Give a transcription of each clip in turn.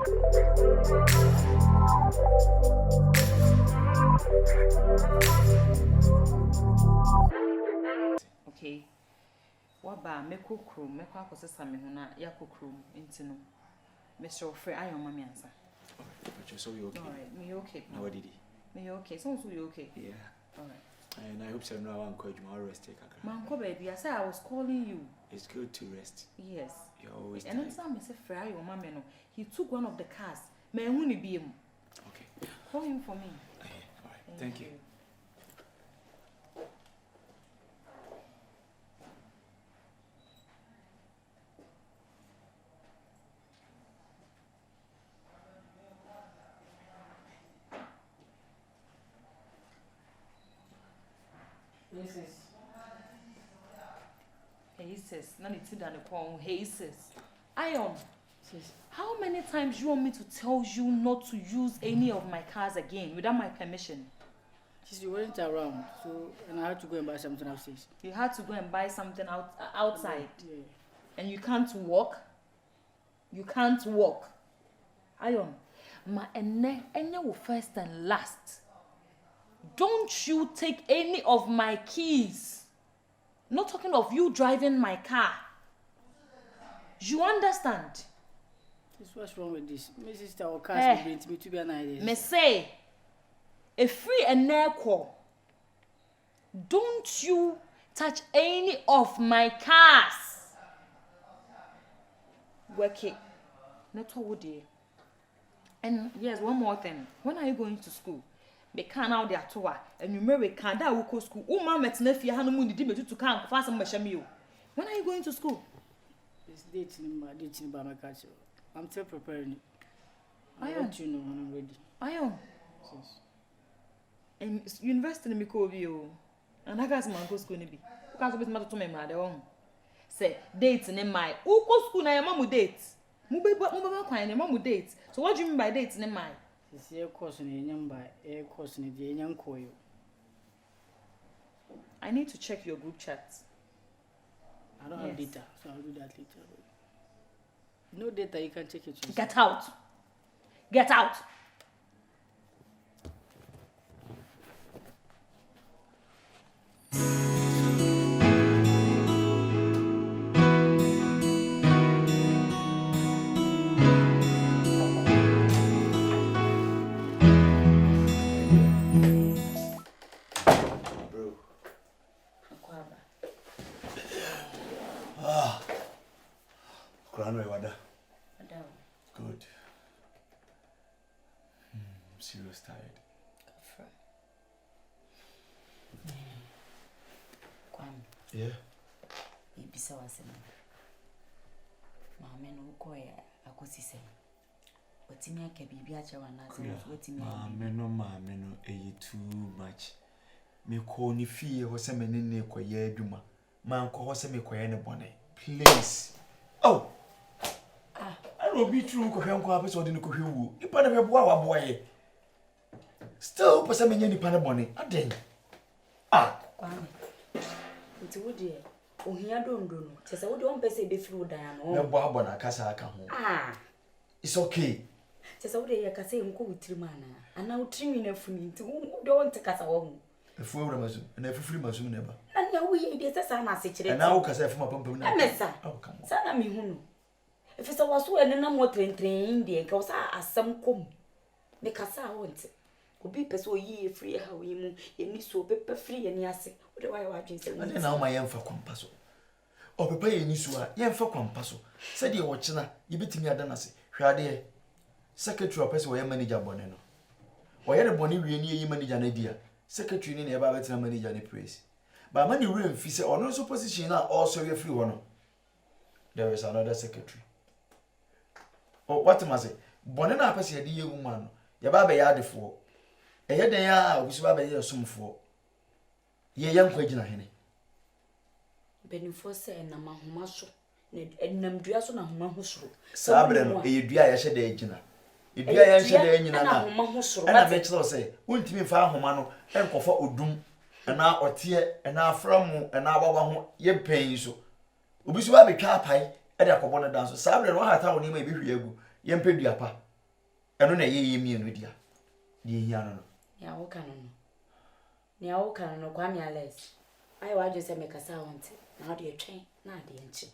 Okay. What ba me kokro me kwa akosesa me ho na ya kokro ntino. Me so free ayo mama ansa. But so you okay? All right, me okay. No, what did he? Me okay. So you okay? Yeah. All right. And I hope so now I'm quite more rest take a Man, ko baby, I said I was calling you. It's good to rest. Yes. You're always And then some say free ayo mama no. He took one of the cars. Me hu ni bi em. Okay. Call him for me. Okay. All right. Thank you. Hey sis, na ni ti da ne kon. Hey sis. Ion. Sis, how many times you want me to tell you not to use any of my cars again without my permission? Sis, you weren't around, so and I had to go and buy something upstairs. You had to go and buy something outside. Yeah. And you can't walk? You can't walk. Ion, ma ene will first and last. Don't you take any of my keys. Not talking of you driving my car. You understand? Sis, what's wrong with this? My sister or cars bring me to be an idea. Me say, a free and equal. Don't you touch any of my cars. Work it. Not all day. And yes, one more thing. When are you going to school? Be can out there to work. And you marry can that will go school. Oh, mama, it's not fear. Honeymoon, did to come fast and measure me. When are you going to school? It's dating by my culture. I'm still preparing it. I want you know when I'm ready. I am. Sis. And university in Mikovio. And I got my go school be. Because it's matter to me, mother. Say dates in my go school na your mom date. Mube kwanya your mom date. So what do you mean by dates in my? It's a course in a young by a course in a young coil. I need to check your group chat. I don't have data, so I'll do that later. No data, you can check it yourself. Get out. Get out. Good. I'm serious tired. Yeah. Ibisa wasema. Mama no ko ya akosise. Otimi aka bibi acha wanaze wetimi. Mama no too much. Me ko ni fie ho se me ne ko ya adwuma. Man ko ho se me ko ya ne bone. Please. Oh. I don't be true ko hwen ko apese odi ne ko hwewu. Ipa na beboa wa boye. Still pese me nya nipa ne bone. Aden. Kwame. Nti wodi e ohia dondo no. Chese wodi on pese be firi odan no. Na bo abona akasa aka ho. It's okay. Chese wodi ye kasa enko wutiri mana. Ana wutiri na funi nti wodi on te kasa wo ho. Efu ewura mazu. Na efufiri mazu ne ba. Ana wo ye de sesa na se kire. Na wo kasa efu mapampam na. Amesa. Sana mi hunu. Efisa waso ene na mo trentren de nka wasa asam kom. Me kasa wonte. Obi pese oyi free ha we mu ye ni so pepe free ye ni ase. Ode wa ya wa dwen se. Ade na wo ma yemfa kwampa so. O pepe ye ni so a yemfa kwampa so. Se de wo kina ye betimi ada na se. Hwade secretary pese wo ye manager bone no. Wo ye de bone wie ni ye manager na dia. Secretary ni na ye ba betina manager ni praise. Ba ma ni we mfi se ono so position na also we free one. There is another secretary. Oh, what am I say? Bone na pese ye de ye woman no. Ye ba be ya defo. Eye den ya obisu ba be ye somfo. Ye yankwa gina hene. Benifo se na mahoma so. Enam dua so na homa ho soro. Sabre no eye dua ya hye da gina. Edua ya hye da nyina na. Homa ho soro. Na be kire se, wontimi fa homa no enkofa odum na otie na aframu na ababa ho ye pan so. Obisu ba betwa apai e de akobo no dan so. Sabre no ha ta woni ma e bi hwe agu. Ye mpedua pa. eno na ye mienu dia die hia no ya wo kan no nia wo kan no kwa me ales ai wa je se me kasa wonte na de twen na de nchi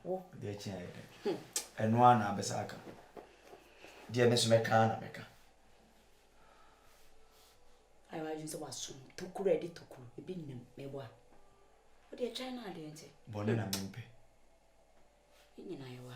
wo de chi ayi eno ana abesa aka de me so meka na meka ai wa je se waso tokuru edi tokuru ebi nim mebo a wo de twen na de nchi bone na mempe nyina ye wa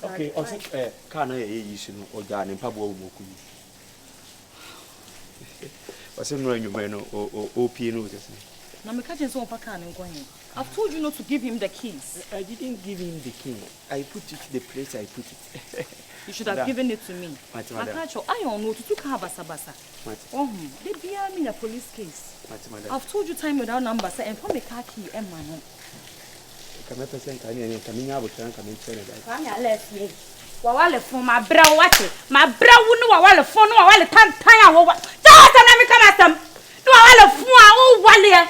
Okay, also car na ye issue no oga ne mpabo wo moku yi. Wase no anwuma no OP no just. Na me catch so car ne nko hin. I've told you not to give him the keys. I didn't give him the key. I put it the place I put it. You should have given it to me. I catch you. I don't know to car basa. They be me a police case. I've told you time without number say and for me car key e ma no. Kama pesa nkani ni kaminya abotran kama ntene dai. Kwame ales ye. Wa wale fun ma bra wate. Ma bra wu no wa wale fun no wa wale tantan a wo. Just na me kama sam. No wa wale fun a wo wale e.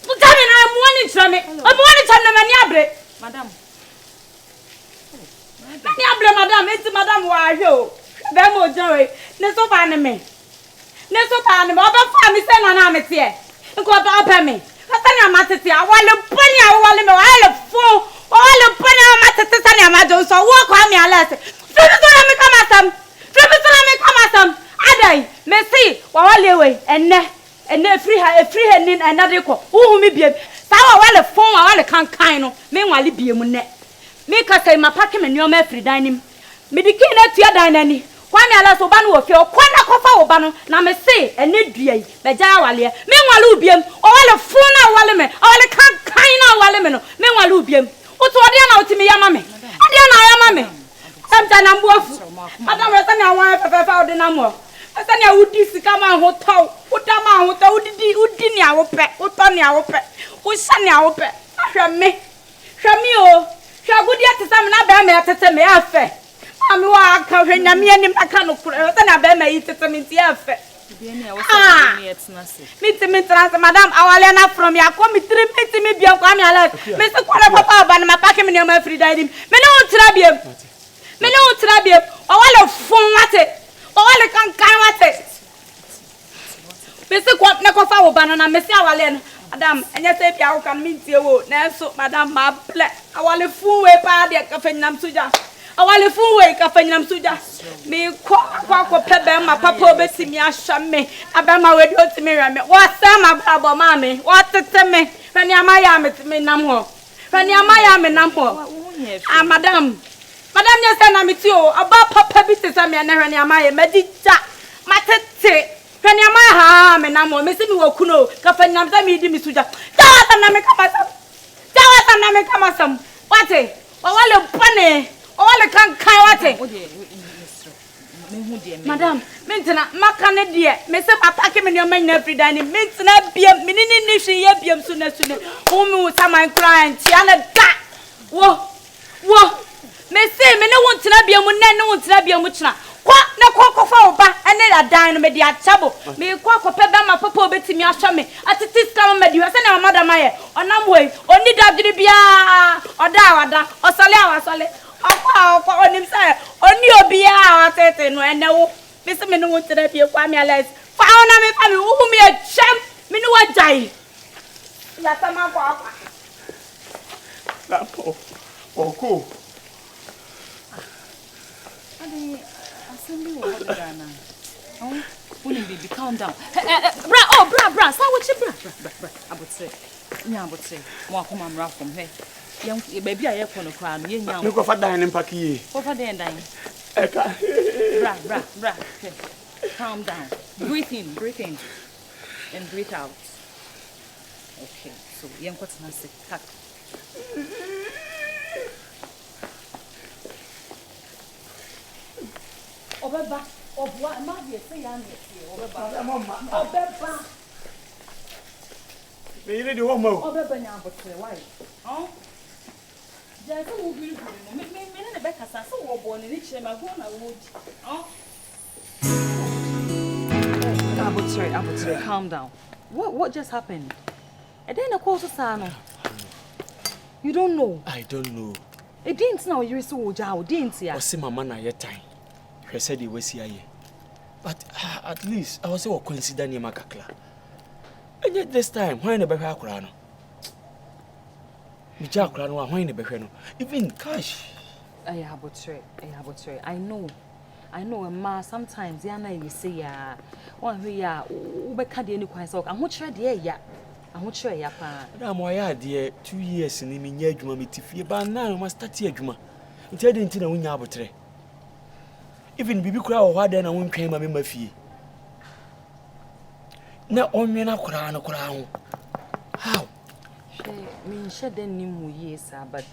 Mutami na mu woni ntra me. O mu woni ntra na mani abre. Madam. Mani abre madam, enti madam wa ahwe o. Be mo jowe. Ne so ba ne me. Ne so ba ne me. Oba fa mi se na me te e. Nko ba opa me. Asani amatete awale pani awale me wale fo wale pani amatete sani amajo so wo kwa mi alase fibisola me kama sam adai me see wale we enne free her nin another ko wo mi biem sa wale fo wale kan no me wale biem ne me ka sai mapake me nyoma free dining me dike na tua dan nani Kwame ala so ba no ofie okwana kofa wo ba no na me se ene dua yi be ja wale me nwale ubiem o wale fu na wale me o wale kan na wale me no me nwale ubiem o to ode na otimi yama me ade na yama me amta na mbofu madam resa na wan pepefa ode na mo esa na udi sika ma ho taw uda ma ho taw udi ni awo pe uto ni awo pe o sha ni awo pe hwa me o hwa gudi atesa me na be me atete me afe Ami wa ka hwenya me anim aka no kura so na be ma yi tete me tie afa bi eni a wo say me etna se me trans madam awale na from ya ko me tiri me biam kwa me ala me se kwara papa ba na mapake me no ma free dining me no utra biam o wale fun wate o wale kan wate me se kwa na kofa wo ba na me se awale no madam enya se bia wo kan me tie wo na so madam ma ple awale fun we pa de ka fanyam suja awale fun we ka fanyam suja me kwa pebe ma papa obetimi ahwa me abema we do timi hwa me wa sa ma brabo ma me wa tete me fani amaya me nam ho fani amaya me nam ho madam nya se na me ti o aba papa bi se sa me na hwani amaya madija matete fani amaya ha me nam ho me se mi wa kuno ka fanyam sa me di mi suja dawa na me kama sam wate wa wale pane All can wate. Madam, mentena makane die. Me se atake me nyoma na every day ni mentena bia me ni hwe ye biam so na sune. Wo me saman client ya na da. Wo. Me se me ne wo ntena bia mu na ne wo ntena bia mu kira. Kwa na kofa oba ene adan no me di achabo. Me kwa kope be ma papa obetimi ahwa me. Atiti scam me di se na madam aye. Onam we oni dabdiri bia oda awada. Osole awasole. Akwa onim say oni obia atete no enewo me se me no wontera bie kwa me ales fa ona me fa me wu me acham me no wajai ya sama kwa Lapo oko ade assembly wo hoda Ghana oh uni baby calm down bra sa wo chi bra abotre nya abotre mo akoma mra from here Young baby, I have no crown. You go for dining packy. Over there, dying. Bra. Calm down. Breathe in, and breathe out. Okay, so young what's not sick. Cut. Over of what? Mother, say, I'm here. You ready one more? Over, why? Oh? There's a movie. Me na be kasa so wo born ni chire ma go na wo di. Oh. Abutre, calm down. What just happened? And then the call to Sano. You don't know? I don't know. It didn't know you so oja, didn't ya? I see my man at time. She said he was here. But at least I was so consider near Makakla. And yet this time, why in the background? Why in the background? Even cash. I know, ma, sometimes Yana you say ya one who ya ubekadi any quite so I'm not sure dear ya. I'm not sure ya pa. I'm why dear 2 years in me near Juma Mitifi, but now I must start here Juma. It didn't know when you have a tray. Even Bibi crowd why then I won't claim my member fee. Now on me na crown. How? She then knew years, but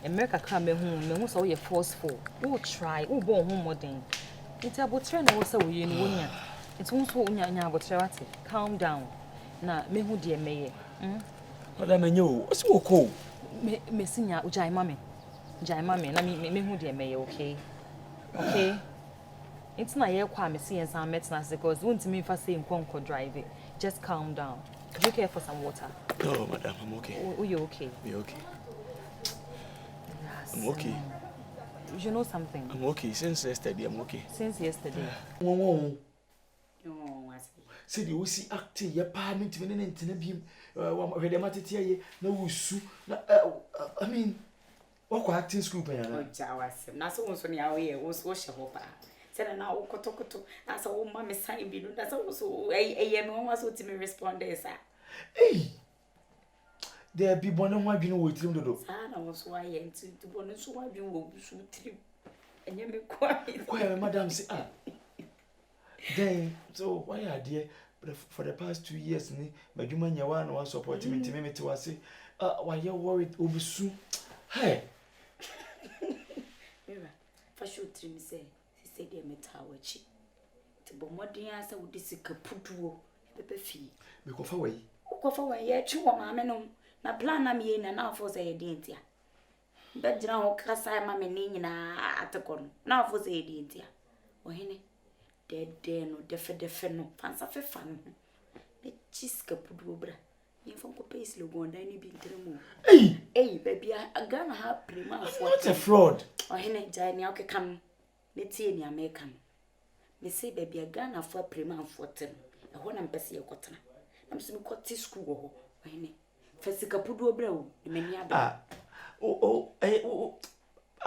America come home, me so you forceful. We'll try, we'll go home more than. It's about train also you know. It's also unya about charity. Calm down. Na me who dear me. What I mean you, what's so cold? Me sinya ujai mami. Jai mami, na me who dear me, okay? Okay? It's not your kwame see and some metnas because won't me for saying conco drive it. Just calm down. Could you care for some water? No, madam, I'm okay. Oh, you okay? You're okay. Yes. I'm okay. You know something? I'm okay. Since yesterday, I'm okay. Since yesterday. Won. No, as Said you see acting your parent when an interview. Where the matter here, no wusu. I mean, what acting school? oh, Jawas. Now, so was on your way, was wash a hopa. Said now, Kotokoto, that's all mammy sign be. That's also a no one was to me respond, sir. Hey! There be one on my being with him to do. Sana was why and to one so why you will trip. And you may quiet. Where madam say, then, so why are dear? But for the past 2 years, my human yawan was supporting me to say, why you're worried over soon. Hey! For sure, Trim say, he said, dear Metawachi. To be more dear answer with this caputuo, a fee. Because away. Coffee, yeah, chew on my menum. Na plan na me na now for say dintia. Bet now kasa ma me ni na atakon. Now for say dintia. O hene. De no defe no. Fansa fe fan. Me chiska pudu bra. Yin fon ko pace lo go ndai ni bi ntremu. Hey, baby, I gonna have prima for. What a fraud. O hene jai ni akeka ne tie ni America. Me say baby, I gonna for prima for ten. E ho na mpese ye kotena. Na me so me kwati school ho. O hene. Fesika pudu obra o meni aba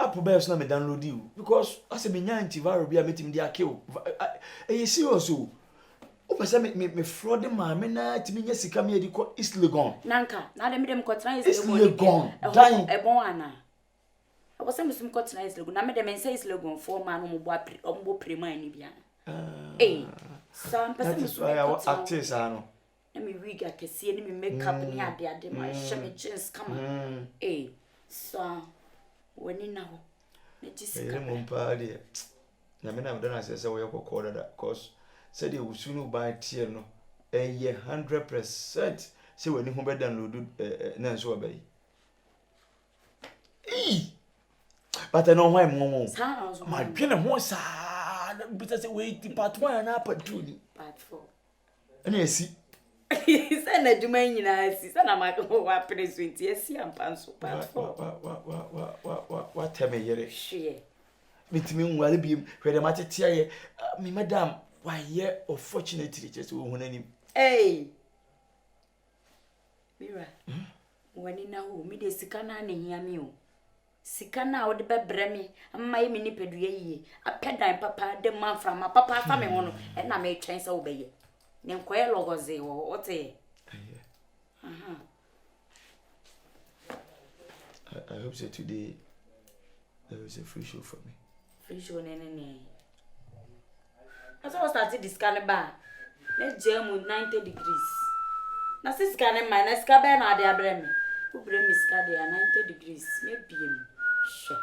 app bears na me download you because as me nya antivirus bia metim dia kill serious o pese me fraud ma me na timi nya sika me edi ko East Legon nanka na dem dem ko tran East Legon dan e bon ana o pese me sum ko tran East Legon na me dem say East Legon for ma no mo prima ni bia so pese me sum actors ano na me wig akese ni me makeup ni ade ma shame jeans kama so wani na ho na jisika mo mpa de na me na me don asese wo yekoko dada cause said you sunu buy tier no 100% say wani ho be download na so obai but I know why mo ma dwene ho sa bisa say wait part 1 na part 2 ni part 4 ana esi sana juma nyina si sana mako wa present esi ampanso part 4 what tell me yere share mitimi nwale biem hwede matete aye me madam why here unfortunately just wo hunani mira wani na ho mi de sika na na hia mi o sika na wo de bebre mi amma ye mi ni pedua yie apedan papa de manframa papa fa me ho no e na me twen se wo beye ne nkoye logoze wo ote I hope so today there is a free show for me. Free show nene. As I started this canaba. Let's jam with 90 degrees. Na sis can minus cabin or the abremi. Who bring me scade 90 degrees. Maybe. Shit.